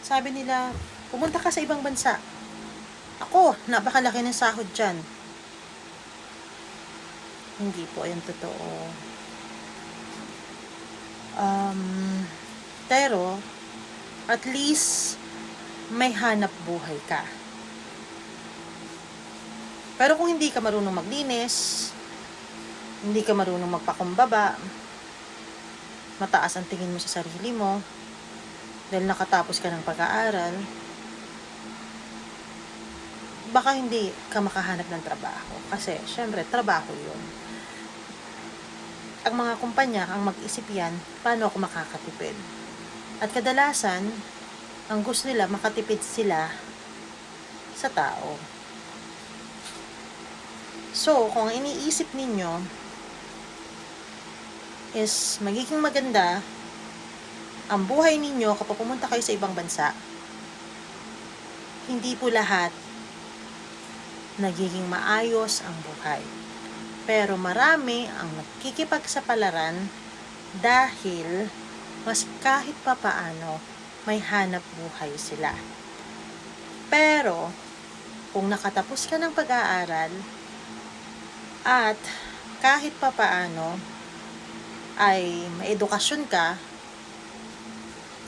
Sabi nila, pumunta ka sa ibang bansa. Ako, napakalaki ng sahod dyan. Hindi po yan totoo. Pero, at least, may hanap buhay ka. Pero kung hindi ka marunong maglinis, hindi ka marunong magpakumbaba, mataas ang tingin mo sa sarili mo, dahil nakatapos ka ng pag-aaral, baka hindi ka makahanap ng trabaho. Kasi, syempre, trabaho yun. Ang mga kumpanya, ang mag-isip yan, paano ako makakatipid? At kadalasan, ang gusto nila, makatipid sila sa tao. So, kung iniisip ninyo is magiging maganda ang buhay ninyo kapag pumunta kayo sa ibang bansa, hindi po lahat nagiging maayos ang buhay. Pero marami ang nagkikipagsapalaran dahil mas kahit papaano may hanap buhay sila. Pero kung nakatapos ka ng pag-aaral at kahit papaano ay may edukasyon ka,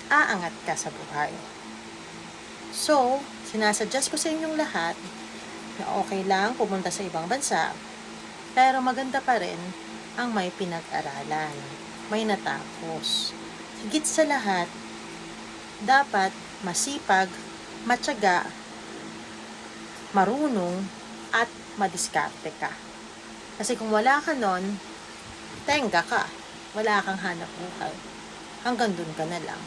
aangat ka sa buhay. So, sinasuggest ko sa inyong lahat na okay lang pumunta sa ibang bansa, pero maganda pa rin ang may pinag-aralan, may natapos. Higit sa lahat, dapat masipag, matyaga, marunong, at madiskarte ka. Kasi kung wala ka nun, tenga ka. Wala kang hanap buhay. Hanggang dun ka na lang.